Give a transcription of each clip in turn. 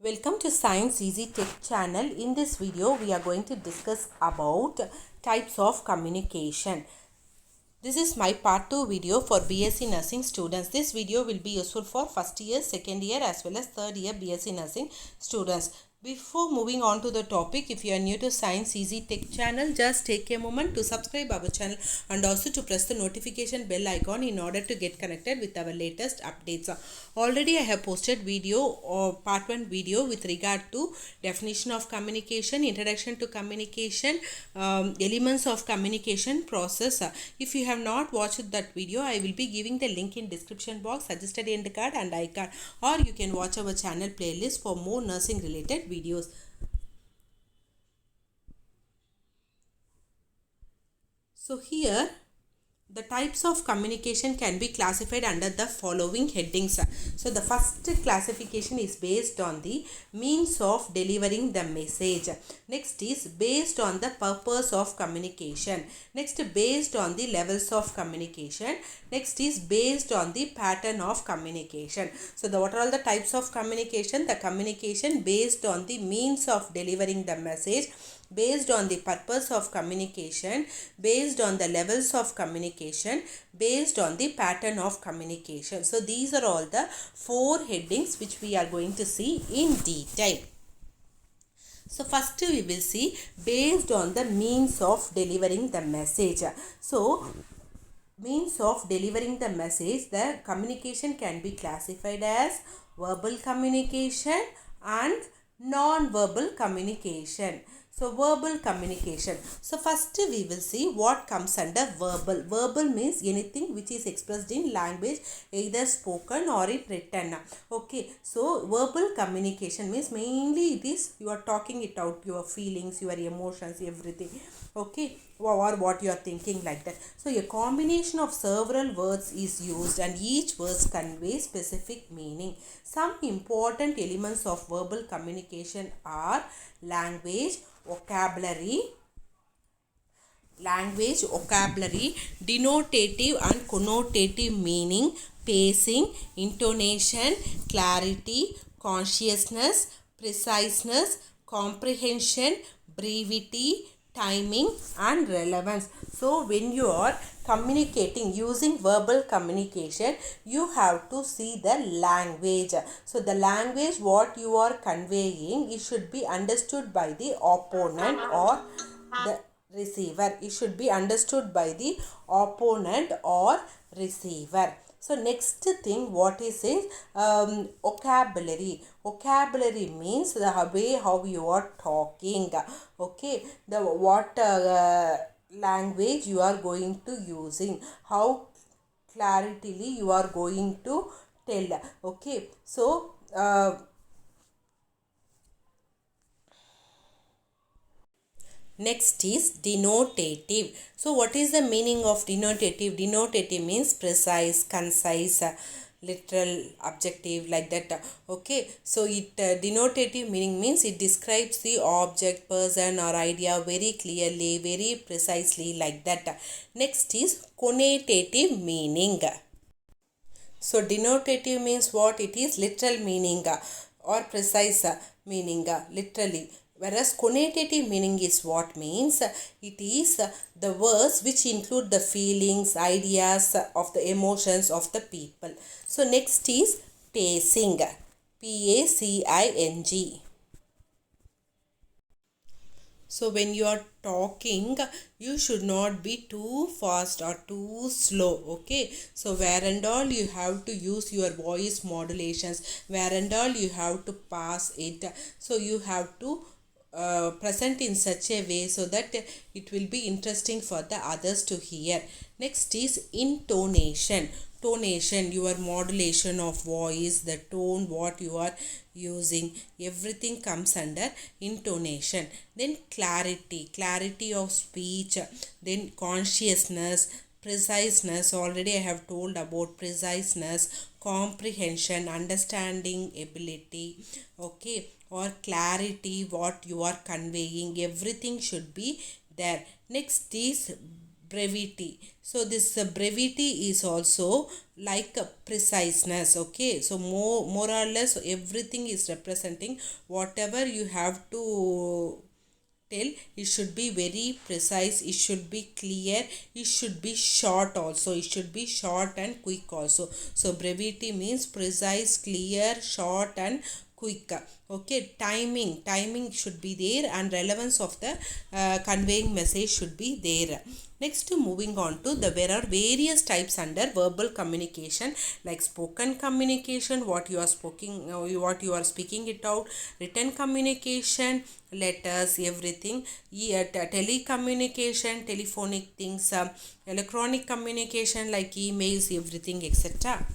Welcome to Science Easy Tech channel. In this video, we are going to discuss about types of communication. This is my part 2 video for Bsc Nursing students. This video will be useful for first year, second year as well as third year Bsc Nursing students. Before moving on to the topic, if you are new to Science Easy Tech channel, just take a moment to subscribe our channel and also to press the notification bell icon in order to get connected with our latest updates. Already I have posted video or part 1 video with regard to definition of communication, introduction to communication, elements of communication process. If you have not watched that video, I will be giving the link in description box, suggested end card and icon, or you can watch our channel playlist for more nursing related videos. So here the types of communication can be classified under the following headings. So the first classification is based on the means of delivering the message. Next is based on the purpose of communication. Next, based on the levels of communication. Next is based on the pattern of communication. So what are all the types of communication? The communication based on the means of delivering the message, based on the purpose of communication, based on the levels of communication, based on the pattern of communication. So these are all the 4 headings which we are going to see in detail. So first we will see based on the means of delivering the message. So means of delivering the message, the communication can be classified as verbal communication and non-verbal communication. So verbal communication. So first we will see what comes under verbal. Verbal means anything which is expressed in language, either spoken or in written. Okay. So verbal communication means mainly it is you are talking it out, your feelings, your emotions, everything. Okay. Or what you are thinking, like that. So a combination of several words is used and each word conveys specific meaning. Some important elements of verbal communication are language, vocabulary, denotative and connotative meaning, pacing, intonation, clarity, consciousness, preciseness, comprehension, brevity, timing and relevance. So when you are communicating using verbal communication, you have to see the language. So the language what you are conveying, it should be understood by the opponent or the receiver. It should be understood by the opponent or receiver. So next thing what is vocabulary. Vocabulary means the way how you are talking. Okay, the what language you are going to using, how claritily you are going to tell. Okay, so next is denotative. So what is the meaning of denotative? Denotative means precise, concise, literal, objective, like that. Okay, so it denotative meaning means it describes the object, person or idea very clearly, very precisely, like that. Next is connotative meaning. So denotative means what? It is literal meaning or precise meaning, literally. Whereas connotative meaning is what means? It is the words which include the feelings, ideas of the emotions of the people. So next is pacing. Pacing. So when you are talking, you should not be too fast or too slow. Okay. So where and all you have to use your voice modulations. Where and all you have to pass it. So you have to present in such a way so that it will be interesting for the others to hear. Next is intonation. Tonation, your modulation of voice, the tone what you are using, everything comes under intonation. Then clarity of speech. Then consciousness, preciseness, already I have told about preciseness, comprehension, understanding ability. Okay, or clarity what you are conveying, everything should be there. Next is brevity. So this brevity is also like preciseness. Okay, so more or less everything is representing whatever you have to tell. It should be very precise, it should be clear, it should be short also, it should be short and quick also. So brevity means precise, clear, short and quick. Okay, timing should be there, and relevance of the conveying message should be there. Next, moving on to there are various types under verbal communication, like spoken communication, what you are speaking it out, written communication, letters, everything, telecommunication, telephonic things, electronic communication like emails, everything, etc.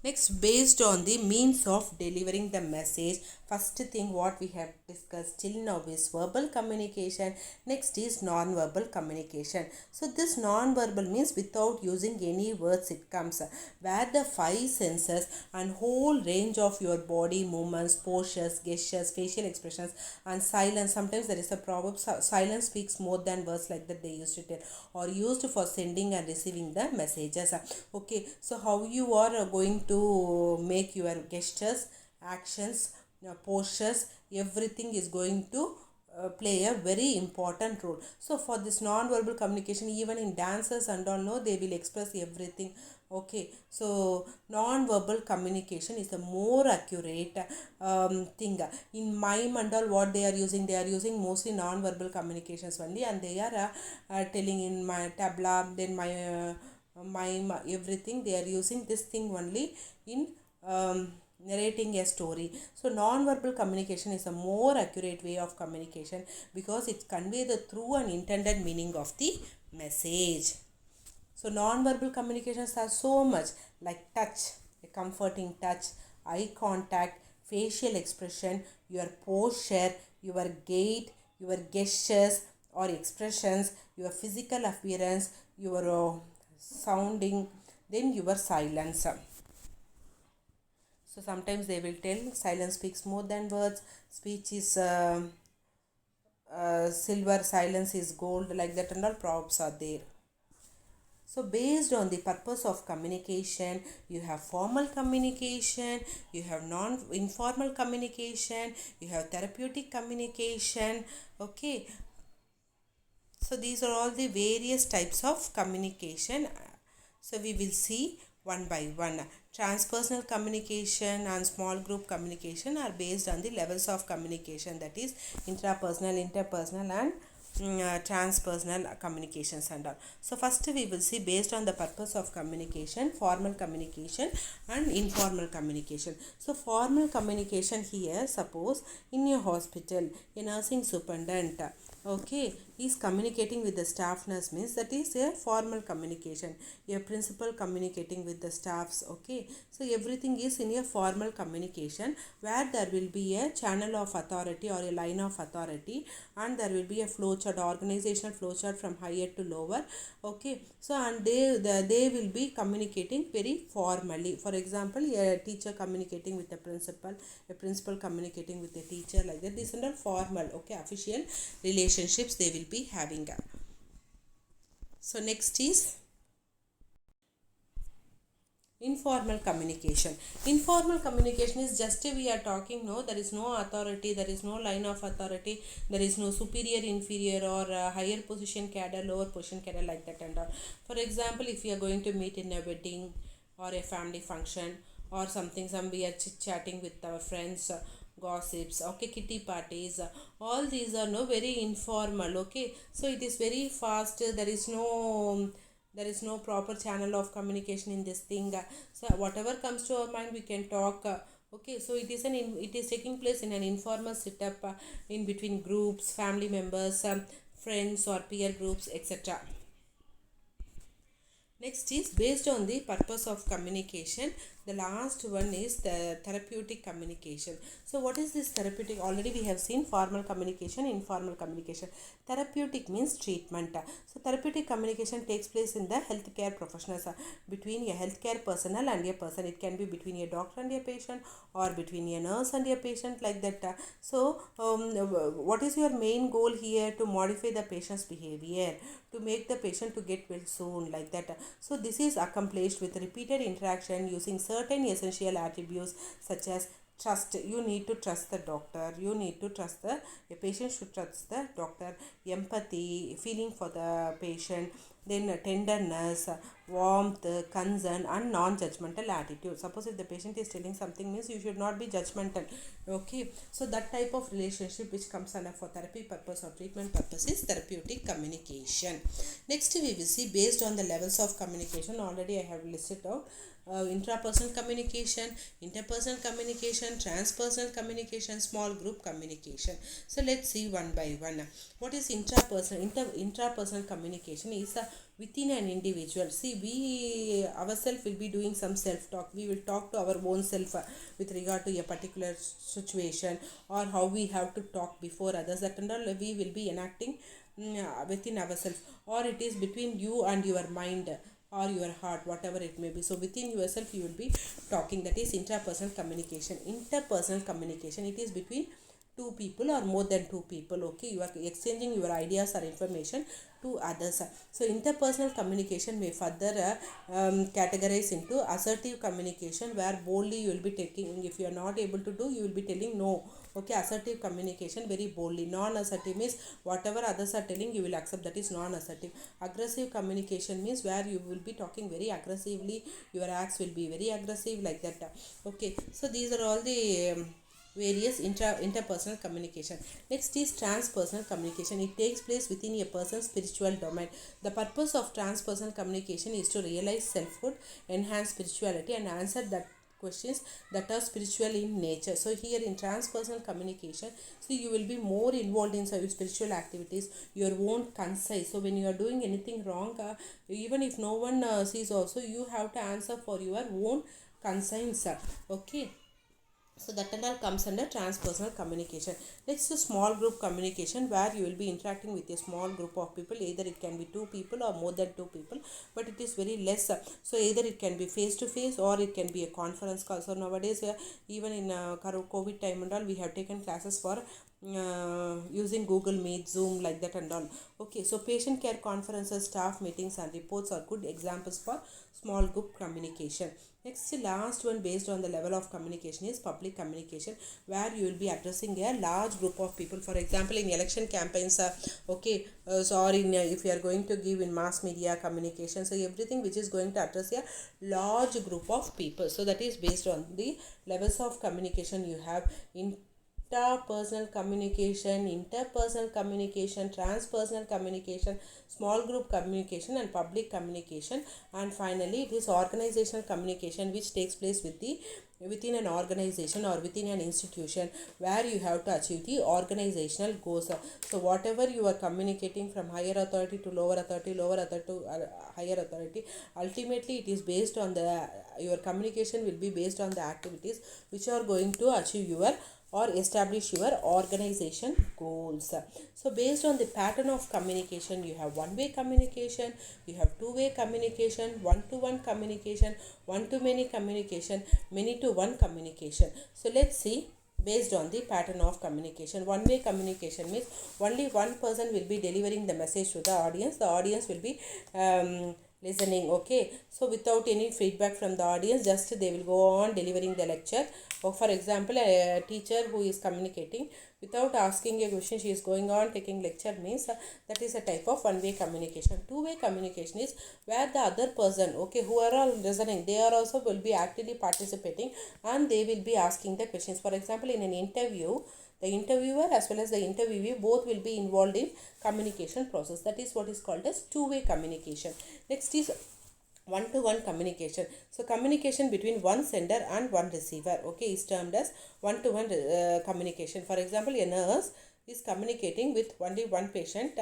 Next, based on the means of delivering the message, first thing what we have discussed till now is verbal communication. Next is non-verbal communication. So this non-verbal means without using any words it comes, where the five senses and whole range of your body movements, postures, gestures, facial expressions and silence. Sometimes there is a proverb, silence speaks more than words, like that they used to tell, or used for sending and receiving the messages. Okay, so how you are going to make your gestures, actions, postures, everything is going to play a very important role. So for this non-verbal communication, even in dancers and all, no, they will express everything. Okay, so non-verbal communication is a more accurate thing. In mime and all, what they are using mostly non-verbal communications only, and they are telling in my tabla, then my mime, everything they are using this thing only in narrating a story. So non-verbal communication is a more accurate way of communication, because it conveys the true and intended meaning of the message. So non-verbal communications are so much, like touch, a comforting touch, eye contact, facial expression, your posture, your gait, your gestures or expressions, your physical appearance, your sounding, then your silence. So sometimes they will tell silence speaks more than words, speech is silver, silence is gold, like that, and all proverbs are there. So based on the purpose of communication, you have formal communication, you have non-informal communication, you have therapeutic communication. Okay, so these are all the various types of communication. So we will see one by one. Transpersonal communication and small group communication are based on the levels of communication, that is intrapersonal, interpersonal and transpersonal communications and all. So first we will see based on the purpose of communication, formal communication and informal communication. So formal communication here, suppose in a hospital, a nursing superintendent, okay, is communicating with the staff nurse, means that is a formal communication. A principal communicating with the staffs. Okay, so everything is in a formal communication, where there will be a channel of authority or a line of authority, and there will be a flowchart, organizational flowchart from higher to lower. Okay, so and they will be communicating very formally. For example, a teacher communicating with the principal, a principal communicating with the teacher, like that. These are all formal, okay, official relationships they will be having. So next is informal communication. Informal communication is just we are talking, no, there is no authority, there is no line of authority, there is no superior, inferior or higher position cadre, lower position cadre, like that and all. For example, if you are going to meet in a wedding or a family function or something, some we are chit chatting with our friends, gossips, okay, kitty parties, all these are no very informal. Okay, so it is very fast, there is no proper channel of communication in this thing. So whatever comes to our mind we can talk. Okay, so it is taking place in an informal setup in between groups, family members, friends or peer groups, etc. Next is based on the purpose of communication, The last one is the therapeutic communication. So what is this therapeutic? Already we have seen formal communication, informal communication. Therapeutic means treatment. So therapeutic communication takes place in the healthcare professionals, between a healthcare personnel and a person. It can be between a doctor and a patient, or between a nurse and a patient, like that. So what is your main goal here? To modify the patient's behavior, to make the patient to get well soon, like that. So this is accomplished with repeated interaction using certain essential attributes such as trust. You need to trust the doctor, you need to trust the patient should trust the doctor. Empathy, feeling for the patient, then tenderness, warmth, concern, and non-judgmental attitude. Suppose if the patient is telling something, means you should not be judgmental. Okay, so that type of relationship which comes under for therapy purpose or treatment purpose is therapeutic communication. Next we will see, based on the levels of communication, already I have listed out intrapersonal communication, interpersonal communication, transpersonal communication, small group communication. So let's see one by one. What is intrapersonal? Intrapersonal communication is within an individual. See, we ourselves will be doing some self-talk. We will talk to our own self with regard to a particular situation, or how we have to talk before others. That and all we will be enacting within ourselves, or it is between you and your mind or your heart, whatever it may be. So within yourself you will be talking. That is intrapersonal communication. Interpersonal communication, it is between two people or more than two people. Okay, you are exchanging your ideas or information to others. So interpersonal communication may further categorize into assertive communication, where boldly you will be taking, if you are not able to do, you will be telling no. Okay, assertive communication very boldly. Non-assertive means whatever others are telling you will accept, that is non-assertive. Aggressive communication means where you will be talking very aggressively, your acts will be very aggressive, like that. Okay, so these are all the various interpersonal communication. Next is transpersonal communication. It takes place within a person's spiritual domain. The purpose of transpersonal communication is to realize selfhood, enhance spirituality, and answer that questions that are spiritual in nature. So here in transpersonal communication, so you will be more involved in some spiritual activities, your own concise. So when you are doing anything wrong, even if no one sees also, you have to answer for your own conscience. Okay, so that and all comes under transpersonal communication. Next is small group communication, where you will be interacting with a small group of people. Either it can be two people or more than two people, but it is very less. So either it can be face to face, or it can be a conference call. So nowadays even in COVID time and all, we have taken classes for using Google Meet, Zoom, like that and all. Okay, so patient care conferences, staff meetings, and reports are good examples for small group communication. Next, the last one, based on the level of communication, is public communication, where you will be addressing a large group of people. For example, in election campaigns, or in if you are going to give in mass media communication, so everything which is going to address a large group of people. So that is based on the levels of communication you have in interpersonal communication, interpersonal communication, transpersonal communication, small group communication, and public communication. And finally, it is organizational communication, which takes place within an organization or within an institution, where you have to achieve the organizational goals. So whatever you are communicating from higher authority to lower authority, lower authority to higher authority, ultimately it is based on your communication will be based on the activities which are going to achieve your or establish your organization goals. So based on the pattern of communication, you have one-way communication, you have two-way communication, one-to-one communication, one-to-many communication, many-to-one communication. So let's see, based on the pattern of communication. One-way communication means only one person will be delivering the message to the audience will be listening. Okay, so without any feedback from the audience, just they will go on delivering the lecture. Or for example, a teacher who is communicating without asking a question, she is going on taking lecture, means that is a type of one-way communication. Two-way communication is where the other person, okay, who are all listening, they are also will be actively participating, and they will be asking the questions. For example, in an interview, the interviewer as well as the interviewee both will be involved in communication process. That is what is called as two-way communication. Next is one-to-one communication. So communication between one sender and one receiver, okay, is termed as one-to-one communication. For example, a nurse is communicating with only one patient,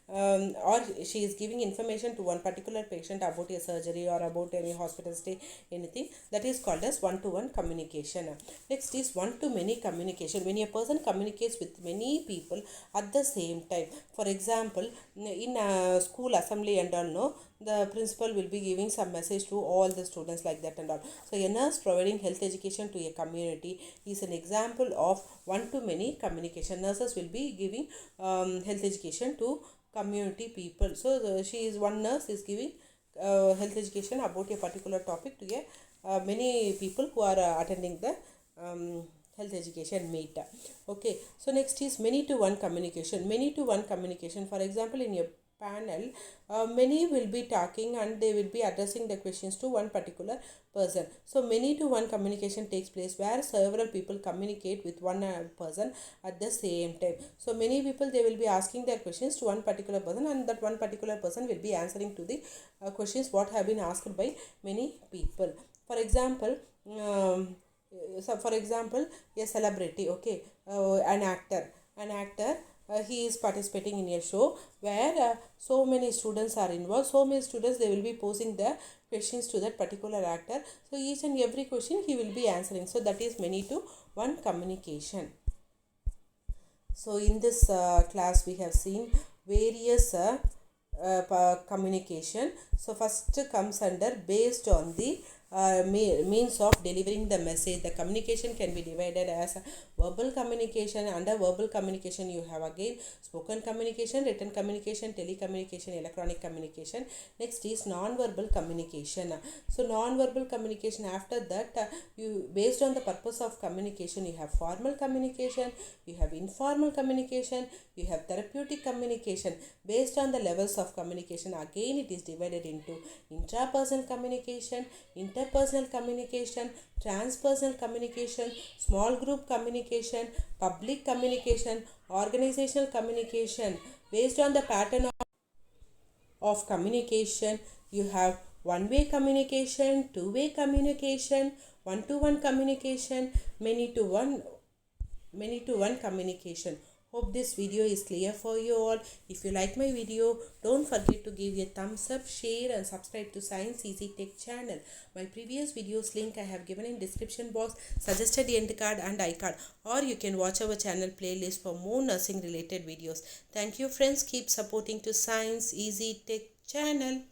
or she is giving information to one particular patient about a surgery or about any hospital stay, anything, that is called as one-to-one communication. Next is one-to-many communication, when a person communicates with many people at the same time. For example, in a school assembly and all, no, the principal will be giving some message to all the students like that and all. So a nurse providing health education to a community is an example of one-to-many communication. Nurses will be giving health education to community people. So she is one nurse is giving health education about a particular topic to a many people who are attending the health education meet. Okay, so next is many to one communication. Many to one communication, for example, in a panel, many will be talking and they will be addressing the questions to one particular person. So many to one communication takes place where several people communicate with one person at the same time. So many people, they will be asking their questions to one particular person, and that one particular person will be answering to the questions what have been asked by many people. For example, a celebrity, okay, an actor, he is participating in a show where so many students are involved. So many students, they will be posing the questions to that particular actor. So each and every question he will be answering. So that is many to one communication. So in this class we have seen various communication. So first comes under based on the means of delivering the message. The communication can be divided as verbal communication. Under verbal communication you have again spoken communication, written communication, telecommunication, electronic communication. Next is non-verbal communication. So non-verbal communication, after that you, based on the purpose of communication, you have formal communication, you have informal communication, you have therapeutic communication. Based on the levels of communication, again it is divided into intrapersonal communication, interpersonal communication, transpersonal communication, small group communication, public communication, organizational communication. Based on the pattern of communication, you have one-way communication, two-way communication, one-to-one communication, many-to-one communication. Hope this video is clear for you all. If you like my video, don't forget to give a thumbs up, share and subscribe to Science Easy Tech channel. My previous videos link I have given in description box, suggested end card and iCard, or you can watch our channel playlist for more nursing related videos. Thank you friends. Keep supporting to Science Easy Tech channel.